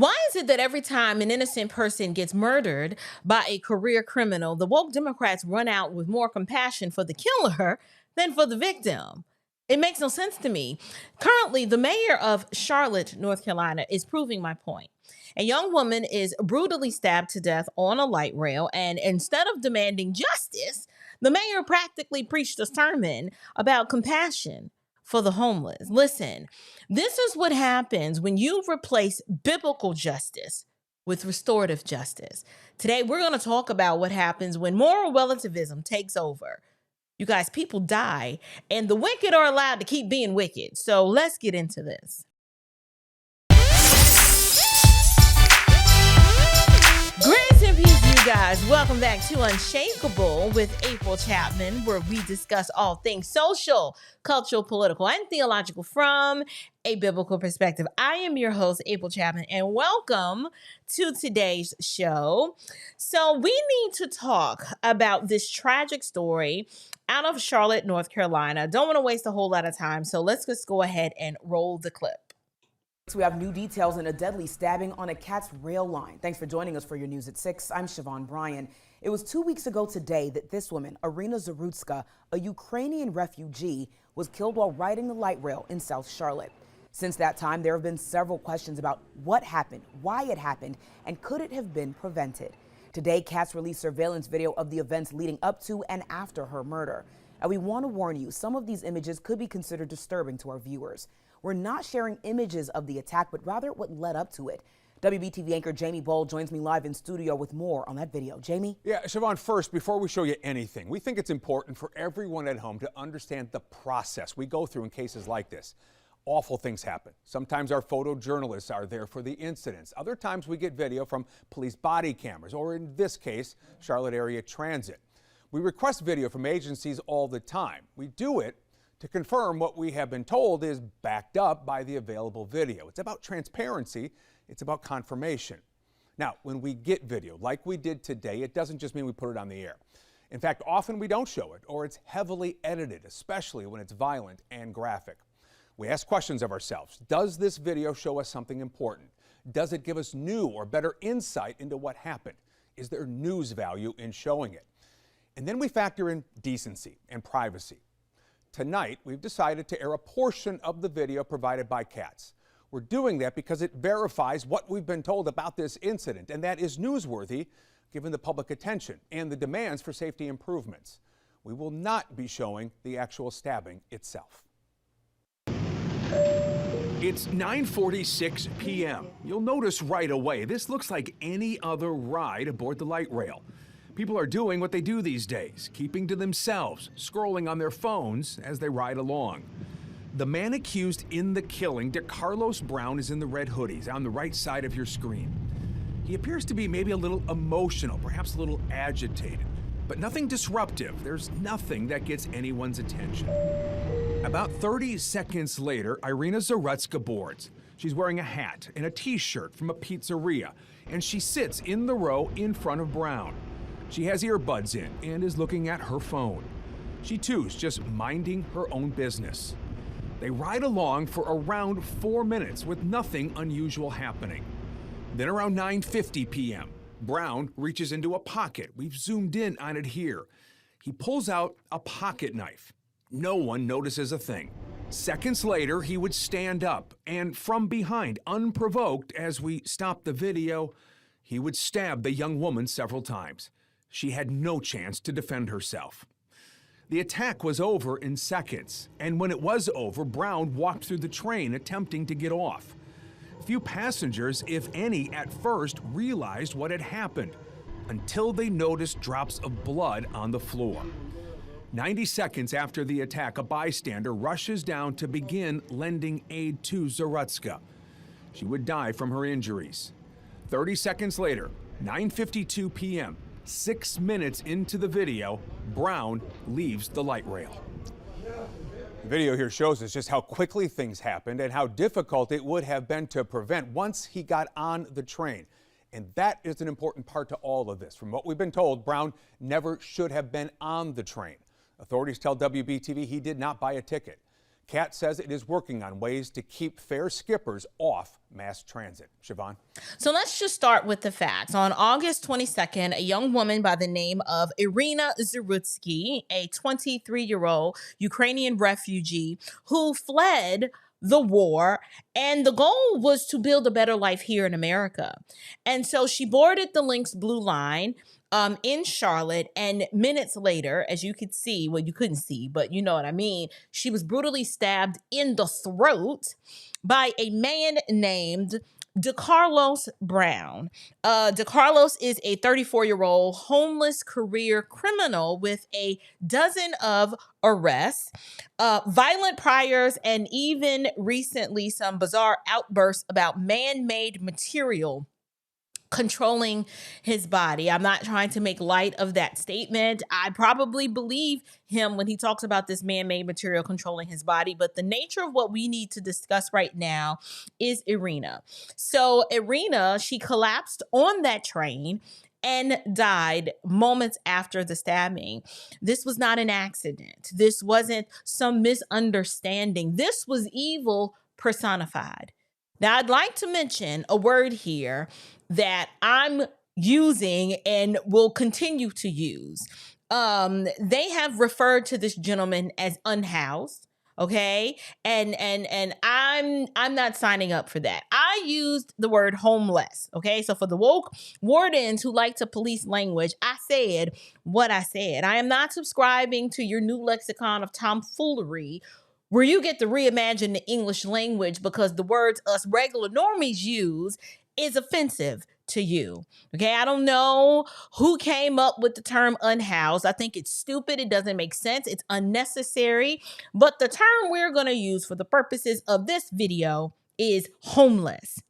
Why is it that every time an innocent person gets murdered by a career criminal, the woke Democrats run out with more compassion for the killer than for the victim? It makes no sense to me. Currently, the mayor of Charlotte, North Carolina, is proving my point. A young woman is brutally stabbed to death on a light rail, and instead of demanding justice, the mayor practically preached a sermon about compassion for the homeless. Listen, this is what happens when you replace biblical justice with restorative justice. Today, we're going to talk about what happens when moral relativism takes over. You guys, people die, and the wicked are allowed to keep being wicked. So let's get into this. Grace and peace, you guys. Welcome back to Unshakable with April Chapman, where we discuss all things social, cultural, political, and theological from a biblical perspective. I am your host, April Chapman, and welcome to today's show. So we need to talk about this tragic story out of Charlotte, North Carolina. Don't want to waste a whole lot of time, so let's just go ahead and roll the clip. We have new details in a deadly stabbing on a cat's rail line. Thanks for joining us for your news at 6. I'm Siobhan Bryan. It was 2 weeks ago today that this woman, Irina Zarutska, a Ukrainian refugee, was killed while riding the light rail in South Charlotte. Since that time, there have been several questions about what happened, why it happened, and could it have been prevented. Today, CATS released surveillance video of the events leading up to and after her murder. And we want to warn you, some of these images could be considered disturbing to our viewers. We're not sharing images of the attack, but rather what led up to it. WBTV anchor Jamie Bold joins me live in studio with more on that video. Jamie? Yeah, Siobhan, first, before we show you anything, we think it's important for everyone at home to understand the process we go through in cases like this. Awful things happen. Sometimes our photojournalists are there for the incidents. Other times we get video from police body cameras, or in this case, Charlotte Area Transit. We request video from agencies all the time. We do it to confirm what we have been told is backed up by the available video. It's about transparency. It's about confirmation. Now, when we get video like we did today, it doesn't just mean we put it on the air. In fact, often we don't show it, or it's heavily edited, especially when it's violent and graphic. We ask questions of ourselves. Does this video show us something important? Does it give us new or better insight into what happened? Is there news value in showing it? And then we factor in decency and privacy. Tonight, we've decided to air a portion of the video provided by CATS. We're doing that because it verifies what we've been told about this incident, and that is newsworthy given the public attention and the demands for safety improvements. We will not be showing the actual stabbing itself. It's 9:46 p.m. You'll notice right away, this looks like any other ride aboard the light rail. People are doing what they do these days, keeping to themselves, scrolling on their phones as they ride along. The man accused in the killing, DeCarlos Brown, is in the red hoodies on the right side of your screen. He appears to be maybe a little emotional, perhaps a little agitated, but nothing disruptive. There's nothing that gets anyone's attention. About 30 seconds later, Irina Zarutska boards. She's wearing a hat and a t-shirt from a pizzeria, and she sits in the row in front of Brown. She has earbuds in and is looking at her phone. She too is just minding her own business. They ride along for around 4 minutes with nothing unusual happening. Then around 9:50 p.m., Brown reaches into a pocket. We've zoomed in on it here. He pulls out a pocket knife. No one notices a thing. Seconds later, he would stand up and from behind, unprovoked as we stop the video, he would stab the young woman several times. She had no chance to defend herself. The attack was over in seconds, and when it was over, Brown walked through the train attempting to get off. Few passengers, if any, at first realized what had happened until they noticed drops of blood on the floor. 90 seconds after the attack, a bystander rushes down to begin lending aid to Zarutska. She would die from her injuries. 30 seconds later, 9:52 p.m., 6 minutes into the video, Brown leaves the light rail. The video here shows us just how quickly things happened and how difficult it would have been to prevent once he got on the train. And that is an important part to all of this. From what we've been told, Brown never should have been on the train. Authorities tell WBTV he did not buy a ticket. CAT says it is working on ways to keep fare skippers off mass transit. Siobhan? So let's just start with the facts. On August 22nd, a young woman by the name of Irina Zarutsky, a 23-year-old Ukrainian refugee who fled the war, and the goal was to build a better life here in America. And so she boarded the Lynx Blue Line in Charlotte, and minutes later, as you could see, well, you couldn't see, but you know what I mean, she was brutally stabbed in the throat by a man named DeCarlos Brown. DeCarlos is a 34-year-old homeless career criminal with a dozen of arrests, violent priors, and even recently some bizarre outbursts about man-made material controlling his body. I'm not trying to make light of that statement. I probably believe him when he talks about this man-made material controlling his body, but the nature of what we need to discuss right now is Irina. So Irina, she collapsed on that train and died moments after the stabbing. This was not an accident. This wasn't some misunderstanding. This was evil personified. Now, I'd like to mention a word here that I'm using and will continue to use. They have referred to this gentleman as unhoused, okay? And I'm not signing up for that. I used the word homeless, okay? So for the woke wardens who like to police language, I said what I said. I am not subscribing to your new lexicon of tomfoolery where you get to reimagine the English language because the words us regular normies use is offensive to you. Okay, I don't know who came up with the term unhoused. I think it's stupid. It doesn't make sense. It's unnecessary. But the term we're going to use for the purposes of this video is homeless.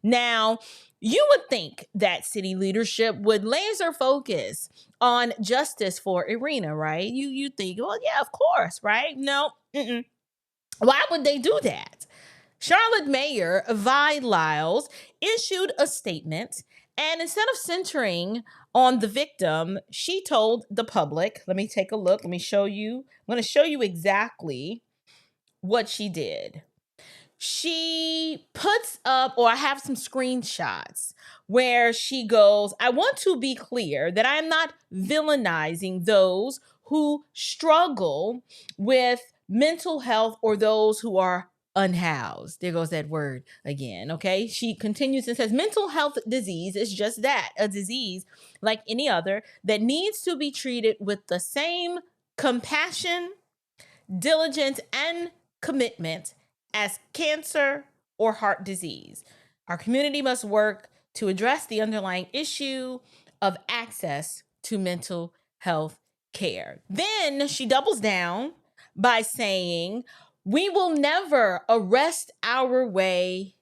Now, you would think that city leadership would laser focus on justice for Irina, right? You think, well, yeah, of course, right? No, why would they do that? Charlotte Mayor Vi Lyles issued a statement, and instead of centering on the victim, she told the public, let me take a look, let me show you. I'm going to show you exactly what she did. She puts up, or I have some screenshots where she goes, I want to be clear that I am not villainizing those who struggle with mental health or those who are unhoused. There goes that word again, okay? She continues and says, mental health disease is just that, a disease like any other that needs to be treated with the same compassion, diligence, and commitment as cancer or heart disease. Our community must work to address the underlying issue of access to mental health care. Then she doubles down by saying, we will never arrest our way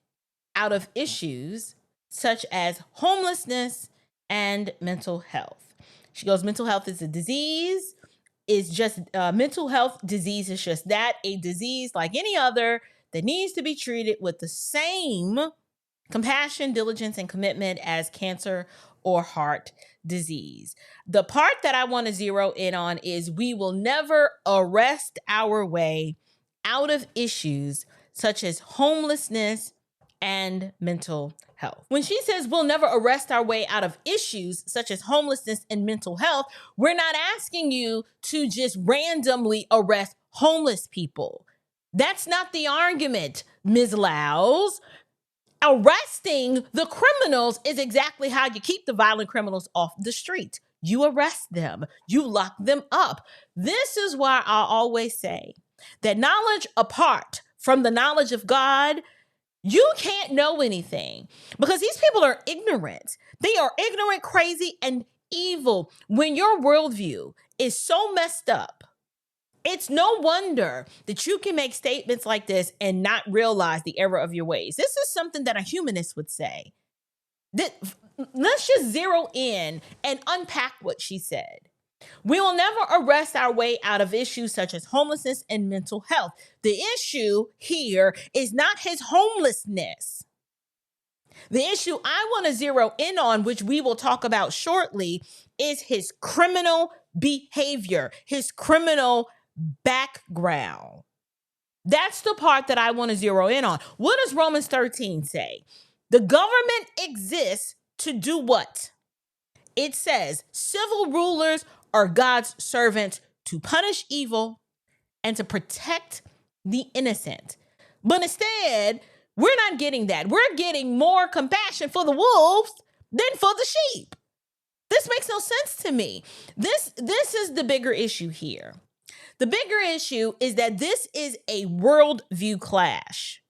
out of issues such as homelessness and mental health. She goes, mental health is a disease. Is just mental health disease is just that, a disease like any other that needs to be treated with the same compassion, diligence, and commitment as cancer or heart disease. The part that I want to zero in on is we will never arrest our way out of issues such as homelessness and mental health. When she says we'll never arrest our way out of issues such as homelessness and mental health, we're not asking you to just randomly arrest homeless people. That's not the argument, Ms. Lyles. Arresting the criminals is exactly how you keep the violent criminals off the street. You arrest them, you lock them up. This is why I always say that knowledge apart from the knowledge of God, you can't know anything because these people are ignorant. They are ignorant, crazy, and evil. When your worldview is so messed up, it's no wonder that you can make statements like this and not realize the error of your ways. This is something that a humanist would say. Let's just zero in and unpack what she said. We will never arrest our way out of issues such as homelessness and mental health. The issue here is not his homelessness. The issue I want to zero in on, which we will talk about shortly, is his criminal behavior, his criminal background. That's the part that I want to zero in on. What does Romans 13 say? The government exists to do what? It says civil rulers are God's servants to punish evil and to protect the innocent. But instead, we're not getting that. We're getting more compassion for the wolves than for the sheep. This makes no sense to me. This is the bigger issue here. The bigger issue is that this is a worldview clash.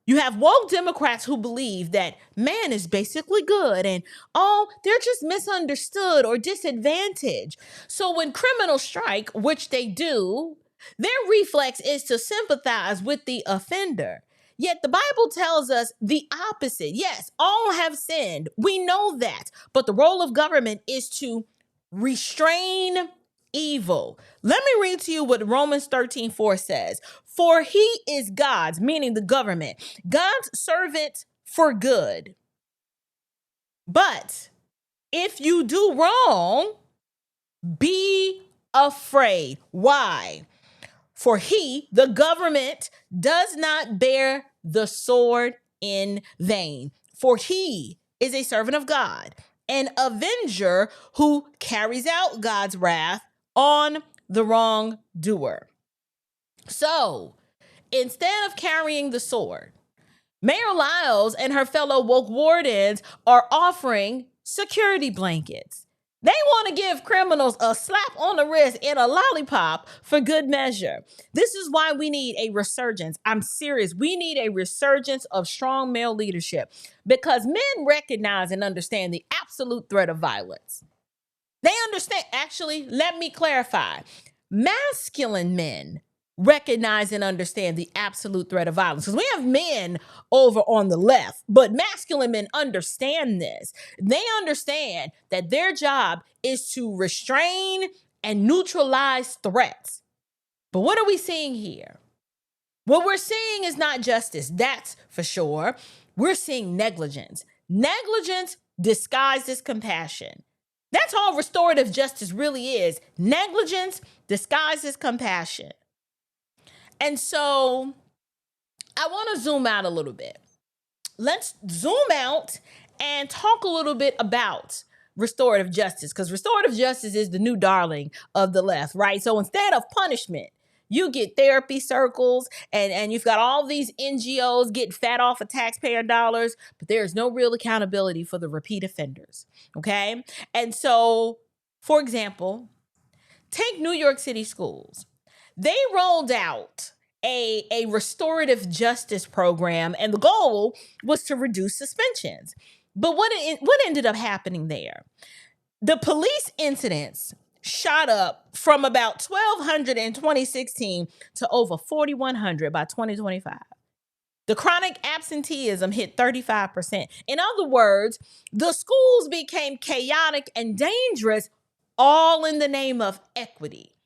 You have woke Democrats who believe that man is basically good and, oh, they're just misunderstood or disadvantaged. So when criminals strike, which they do, their reflex is to sympathize with the offender. Yet the Bible tells us the opposite. Yes, all have sinned. We know that. But the role of government is to restrain evil. Let me read to you what Romans 13:4 says. For he is God's, meaning the government, God's servant for good. But if you do wrong, be afraid. Why? For he, the government, does not bear the sword in vain. For he is a servant of God, an avenger who carries out God's wrath on the wrongdoer. So, instead of carrying the sword, Mayor Lyles and her fellow Woke Wardens are offering security blankets. They want to give criminals a slap on the wrist and a lollipop for good measure. This is why we need a resurgence. I'm serious. We need a resurgence of strong male leadership because men recognize and understand the absolute threat of violence. They understand. Actually, let me clarify. Masculine men recognize and understand the absolute threat of violence. Because we have men over on the left, but masculine men understand this. They understand that their job is to restrain and neutralize threats. But what are we seeing here? What we're seeing is not justice, that's for sure. We're seeing negligence. Negligence disguised as compassion. That's all restorative justice really is. Negligence disguised as compassion. And so I want to zoom out a little bit. Let's zoom out and talk a little bit about restorative justice, because restorative justice is the new darling of the left, right? So instead of punishment, you get therapy circles and you've got all these NGOs getting fat off of taxpayer dollars, but there is no real accountability for the repeat offenders, okay? And so, for example, take New York City schools. They rolled out a restorative justice program, and the goal was to reduce suspensions. But what ended up happening there? The police incidents shot up from about 1,200 in 2016 to over 4,100 by 2025. The chronic absenteeism hit 35%. In other words, the schools became chaotic and dangerous, all in the name of equity.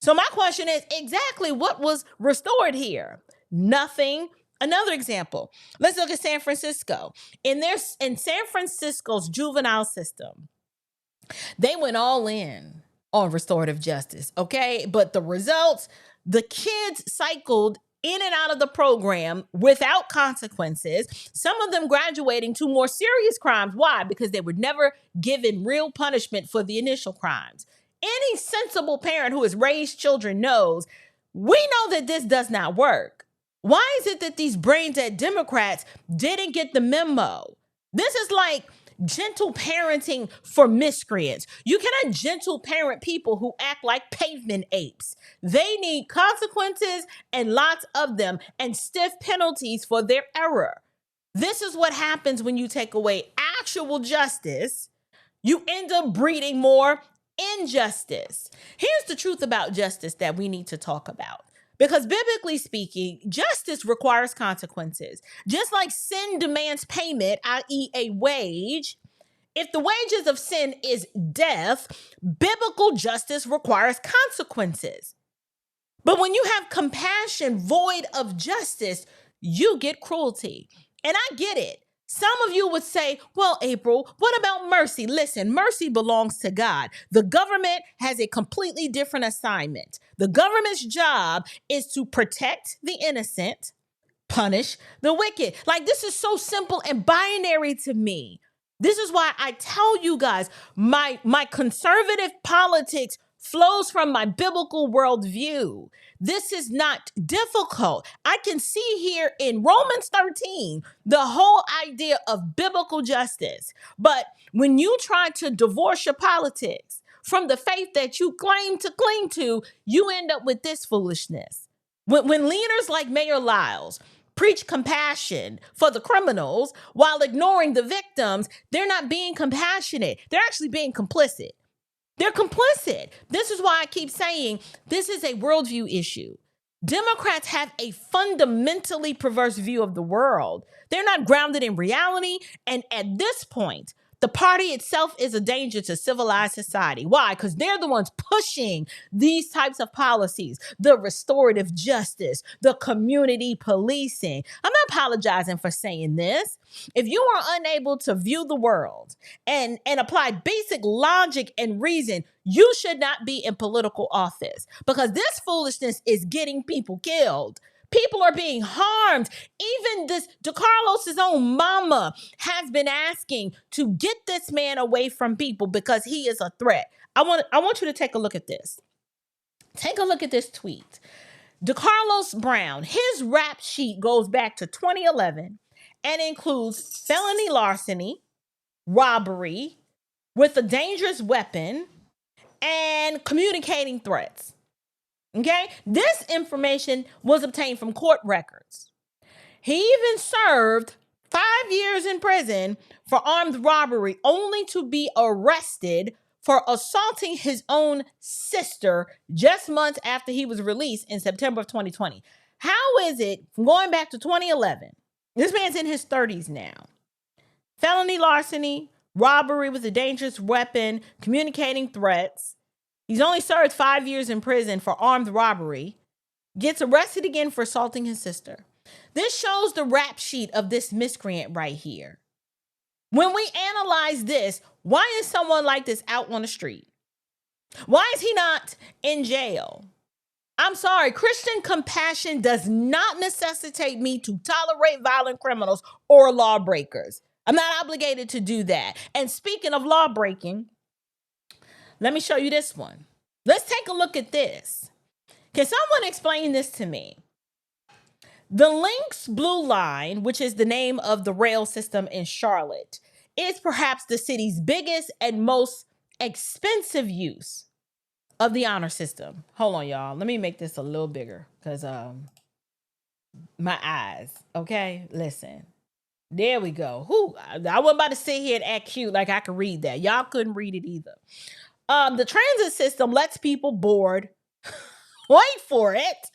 So my question is, exactly what was restored here? Nothing. Another example, let's look at San Francisco. In San Francisco's juvenile system, they went all in on restorative justice, okay? But the results, the kids cycled in and out of the program without consequences, some of them graduating to more serious crimes. Why? Because they were never given real punishment for the initial crimes. Any sensible parent who has raised children knows we know that this does not work. Why is it that these brain dead Democrats didn't get the memo? This is like gentle parenting for miscreants. You cannot gentle parent people who act like pavement apes. They need consequences and lots of them and stiff penalties for their error. This is what happens when you take away actual justice. You end up breeding more injustice. Here's the truth about justice that we need to talk about. Because biblically speaking, justice requires consequences. Just like sin demands payment, i.e. a wage, if the wages of sin is death, biblical justice requires consequences. But when you have compassion void of justice, you get cruelty. And I get it. Some of you would say, well, April, what about mercy? Listen, mercy belongs to God. The government has a completely different assignment. The government's job is to protect the innocent, punish the wicked. Like, this is so simple and binary to me. This is why I tell you guys, my conservative politics flows from my biblical worldview. This is not difficult. I can see here in Romans 13 the whole idea of biblical justice. But when you try to divorce your politics from the faith that you claim to cling to, you end up with this foolishness. When leaders like Mayor Lyles preach compassion for the criminals while ignoring the victims, they're not being compassionate. They're actually being complicit. They're complicit. This is why I keep saying this is a worldview issue. Democrats have a fundamentally perverse view of the world. They're not grounded in reality. And at this point, the party itself is a danger to civilized society. Why? Because they're the ones pushing these types of policies, the restorative justice, the community policing. I'm not apologizing for saying this. If you are unable to view the world and apply basic logic and reason, you should not be in political office, because this foolishness is getting people killed. People are being harmed. Even this DeCarlos's own mama has been asking to get this man away from people because he is a threat. I want you to take a look at this. Take a look at this tweet. DeCarlos Brown, his rap sheet goes back to 2011 and includes felony larceny, robbery with a dangerous weapon, and communicating threats. Okay? This information was obtained from court records. He even served 5 years in prison for armed robbery, only to be arrested for assaulting his own sister just months after he was released in September of 2020. How is it, going back to 2011, this man's in his 30s now, felony larceny, robbery with a dangerous weapon, communicating threats. He's only served 5 years in prison for armed robbery, gets arrested again for assaulting his sister. This shows the rap sheet of this miscreant right here. When we analyze this, why is someone like this out on the street? Why is he not in jail? I'm sorry, Christian compassion does not necessitate me to tolerate violent criminals or lawbreakers. I'm not obligated to do that. And speaking of law breaking, let me show you this one. Let's take a look at this. Can someone explain this to me? The Lynx Blue Line, which is the name of the rail system in Charlotte, is perhaps the city's biggest and most expensive use of the honor system. Hold on, y'all. Let me make this a little bigger because my eyes. Okay, listen. There we go. I wasn't about to sit here and act cute like I could read that. Y'all couldn't read it either. The transit system lets people board, wait for it,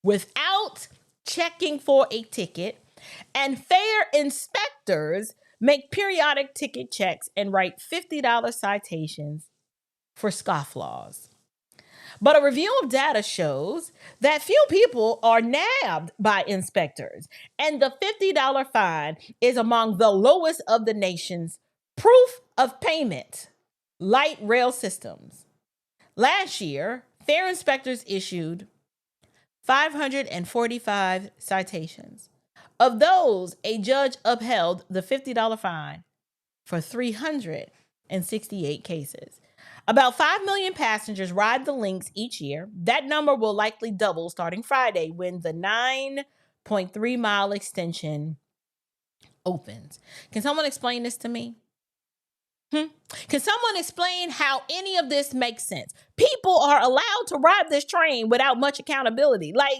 without checking for a ticket, and fare inspectors make periodic ticket checks and write $50 citations for scofflaws. But a review of data shows that few people are nabbed by inspectors, and the $50 fine is among the lowest of the nation's proof of payment light rail systems. Last year, fare inspectors issued 545 citations. Of those, a judge upheld the $50 fine for 368 cases. About 5 million passengers ride the Lynx each year. That number will likely double starting Friday when the 9.3 mile extension opens. Can someone explain this to me? Can someone explain how any of this makes sense? People are allowed to ride this train without much accountability. Like,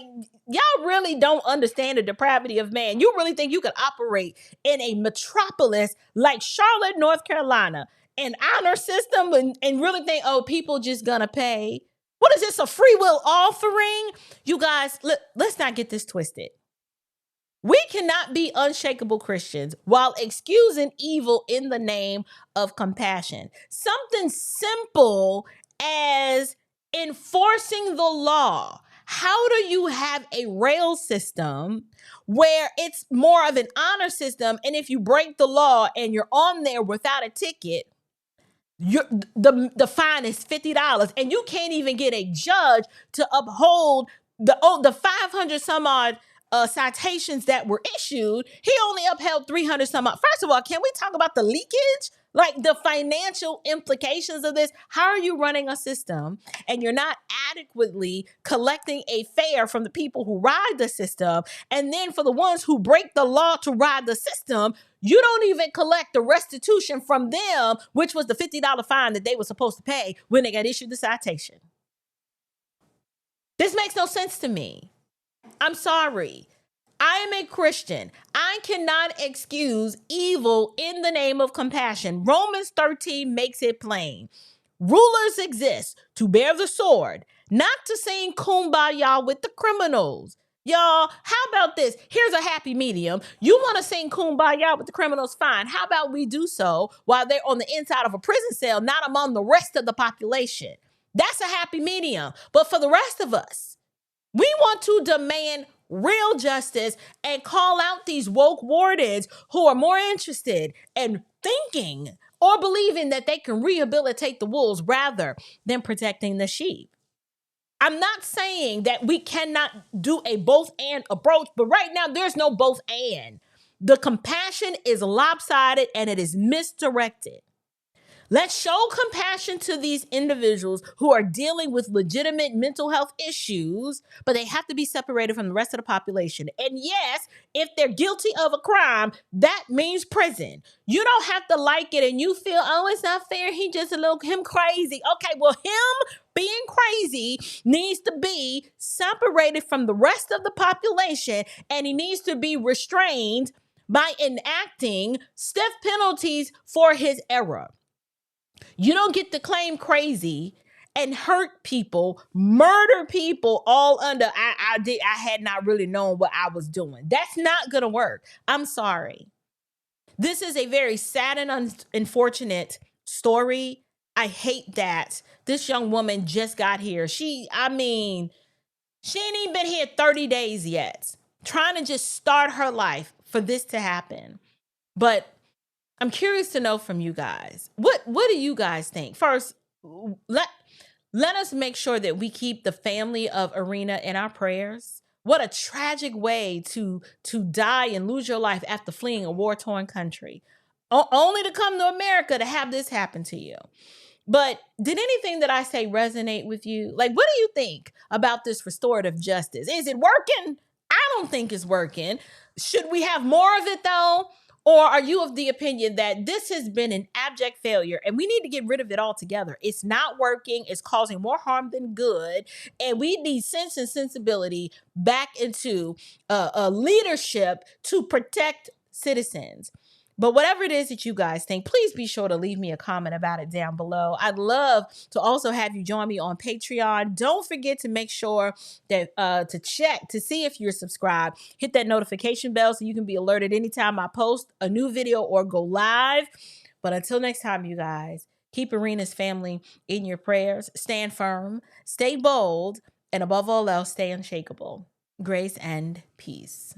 y'all really don't understand the depravity of man. You really think you could operate in a metropolis like Charlotte, North Carolina, an honor system and really think, oh, people just gonna pay? What is this, a free will offering? You guys, let's not get this twisted. We cannot be unshakable Christians while excusing evil in the name of compassion. Something simple as enforcing the law. How do you have a rail system where it's more of an honor system, and if you break the law and you're on there without a ticket, the fine is $50, and you can't even get a judge to uphold the 500 some odd citations that were issued. He only upheld 300 some odd. First of all, can we talk about the leakage? Like the financial implications of this? How are you running a system and you're not adequately collecting a fare from the people who ride the system? And then for the ones who break the law to ride the system, you don't even collect the restitution from them, which was the $50 fine that they were supposed to pay when they got issued the citation. This makes no sense to me. I'm sorry. I am a Christian. I cannot excuse evil in the name of compassion. Romans 13 makes it plain. Rulers exist to bear the sword, not to sing kumbaya with the criminals. Y'all, how about this? Here's a happy medium. You want to sing kumbaya with the criminals? Fine. How about we do so while they're on the inside of a prison cell, not among the rest of the population? That's a happy medium. But for the rest of us, we want to demand real justice and call out these woke wardens who are more interested in thinking or believing that they can rehabilitate the wolves rather than protecting the sheep. I'm not saying that we cannot do a both and approach, but right now there's no both and. The compassion is lopsided and it is misdirected. Let's show compassion to these individuals who are dealing with legitimate mental health issues, but they have to be separated from the rest of the population. And yes, if they're guilty of a crime, that means prison. You don't have to like it and you feel, oh, it's not fair. He just him crazy. Okay, well, him being crazy needs to be separated from the rest of the population, and he needs to be restrained by enacting stiff penalties for his error. You don't get to claim crazy and hurt people, murder people all under I had not really known what I was doing. That's not going to work. I'm sorry. This is a very sad and unfortunate story. I hate that this young woman just got here. She ain't even been here 30 days yet, trying to just start her life for this to happen. But I'm curious to know from you guys. What do you guys think? First, let us make sure that we keep the family of Irina in our prayers. What a tragic way to die and lose your life after fleeing a war-torn country. Only to come to America to have this happen to you. But did anything that I say resonate with you? Like, what do you think about this restorative justice? Is it working? I don't think it's working. Should we have more of it though? Or are you of the opinion that this has been an abject failure and we need to get rid of it altogether? It's not working. It's causing more harm than good. And we need sense and sensibility back into a leadership to protect citizens. But whatever it is that you guys think, please be sure to leave me a comment about it down below. I'd love to also have you join me on Patreon. Don't forget to make sure that to check to see if you're subscribed. Hit that notification bell so you can be alerted anytime I post a new video or go live. But until next time, you guys, keep Irina's family in your prayers. Stand firm, stay bold, and above all else, stay unshakable. Grace and peace.